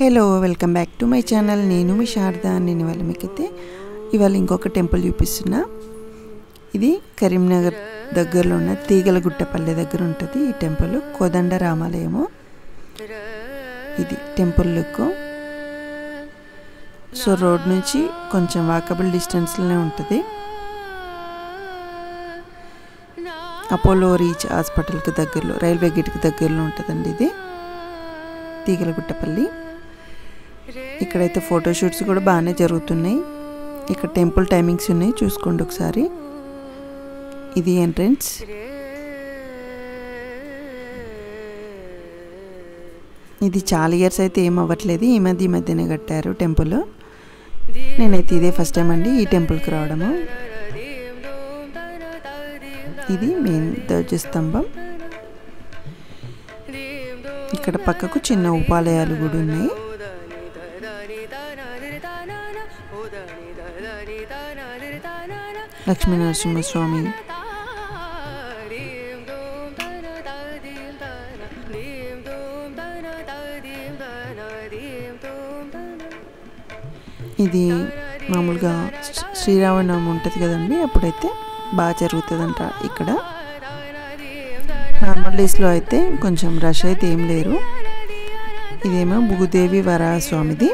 Hello welcome back to my channel. నేను మీ శారదా. నేను ఇవాళ మీకైతే ఇంకొక టెంపుల్ చూపిస్తున్నా. ఇది కరీంనగర్ దగ్గరలో ఉన్న తీగలగుట్టపల్లి దగ్గర ఉంటుంది ఈ టెంపుల్. కోదండ రామాలయము. ఇది టెంపుల్ లుక్. సో రోడ్ నుంచి కొంచెం వాకబుల్ డిస్టెన్స్లోనే ఉంటుంది. అపోలో రీచ్ హాస్పిటల్కి దగ్గరలో, రైల్వే గేట్కి దగ్గరలో ఉంటుందండి ఇది తీగలగుట్టపల్లి. ఇక్కడైతే ఫోటోషూట్స్ కూడా బాగానే జరుగుతున్నాయి. ఇక్కడ టెంపుల్ టైమింగ్స్ ఉన్నాయి, చూసుకోండి ఒకసారి. ఇది ఎంట్రన్స్. ఇది చాలా ఇయర్స్ అయితే ఏం అవ్వట్లేదు, ఈ మధ్యనే కట్టారు టెంపుల్. నేనైతే ఇదే ఫస్ట్ టైం అండి ఈ టెంపుల్కి రావడము. ఇది మెయిన్ ధ్వజస్తంభం. ఇక్కడ పక్కకు చిన్న ఉపాలయాలు కూడా ఉన్నాయి. లక్ష్మీ నరసింహస్వామి, ఇది మామూలుగా శ్రీరామనవమి ఉంటుంది కదండి, అప్పుడైతే బాగా జరుగుతుందంట ఇక్కడ. నార్మల్ డేస్లో అయితే కొంచెం రష్ అయితే ఏం లేరు. ఇదేమో భూదేవి వరాహస్వామిది.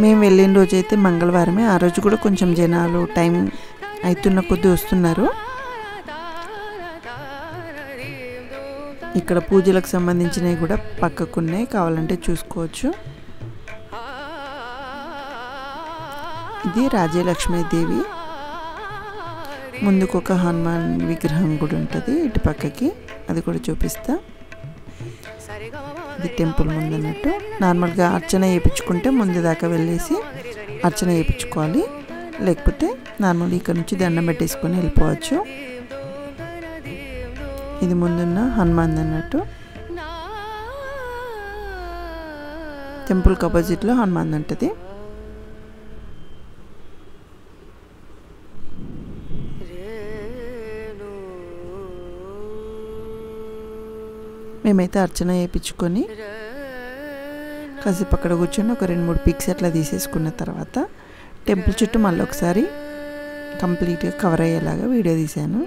మేము వెళ్ళిన రోజు అయితే మంగళవారమే. ఆ రోజు కూడా కొంచెం జనాలు టైం అవుతున్న కొద్దీ వస్తున్నారు. ఇక్కడ పూజలకు సంబంధించినవి కూడా పక్కకున్నాయి, కావాలంటే చూసుకోవచ్చు. ఇది రాజ్యలక్ష్మీదేవి. ముందుకు ఒక హనుమాన్ విగ్రహం కూడా ఉంటుంది ఇటు పక్కకి, అది కూడా చూపిస్తా. ఇది టెంపుల్ ముందు అన్నట్టు. నార్మల్గా అర్చన చేయించుకుంటే ముందు దాకా వెళ్ళేసి అర్చన చేయించుకోవాలి, లేకపోతే నార్మల్ ఇక్కడ నుంచి దండం పెట్టేసుకొని వెళ్ళిపోవచ్చు. ఇది ముందున్న హనుమాన్ అన్నట్టు. టెంపుల్కి ఆపోజిట్లో హనుమాన్ ఉంటుంది. మేమైతే అర్చన చేయించుకొని కాసేపు అక్కడ కూర్చొని ఒక 2-3 పిక్స్ అట్లా తీసేసుకున్న తర్వాత టెంపుల్ చుట్టూ మళ్ళీ ఒకసారి కంప్లీట్గా కవర్ అయ్యేలాగా వీడియో తీశాను.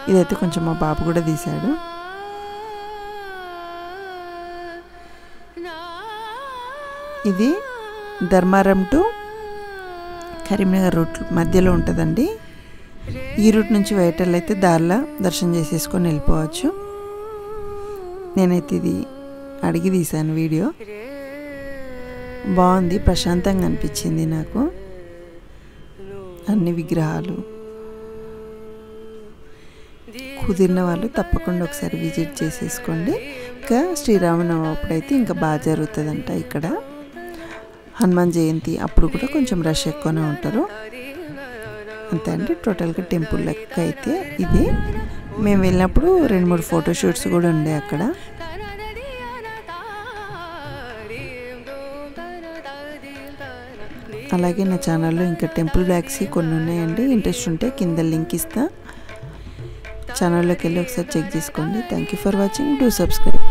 ఇదైతే కొంచెం మా బాబు కూడా తీశాడు. ఇది ధర్మారం టు కరీంనగర్ రూట్ మధ్యలో ఉంటుందండి. ఈ రూట్ నుంచి వేటర్లు అయితే దారిలో దర్శనం చేసేసుకొని వెళ్ళిపోవచ్చు. నేనైతే ఇది అడిగి తీశాను వీడియో. బాగుంది, ప్రశాంతంగా అనిపించింది నాకు. అన్ని విగ్రహాలు. కుదిరిన వాళ్ళు తప్పకుండా ఒకసారి విజిట్ చేసేసుకోండి. ఇంకా శ్రీరామనవమి అప్పుడైతే ఇంకా బాగా జరుగుతుందంట ఇక్కడ. హనుమాన్ జయంతి అప్పుడు కూడా కొంచెం రష్ ఎక్కువనే ఉంటారు. అంతే అండి టోటల్గా టెంపుల్ లెక్క అయితే ఇది. మేము వెళ్ళినప్పుడు 2-3 ఫోటోషూట్స్ కూడా ఉండే అక్కడ. అలాగే నా ఛానల్లో ఇంకా టెంపుల్ బ్లాగ్స్ కొన్ని ఉన్నాయండి, ఇంట్రెస్ట్ ఉంటే కింద లింక్ ఇస్తా. ఛానల్లోకి వెళ్ళి ఒకసారి చెక్ చేసుకోండి. Thank you for watching. Do subscribe.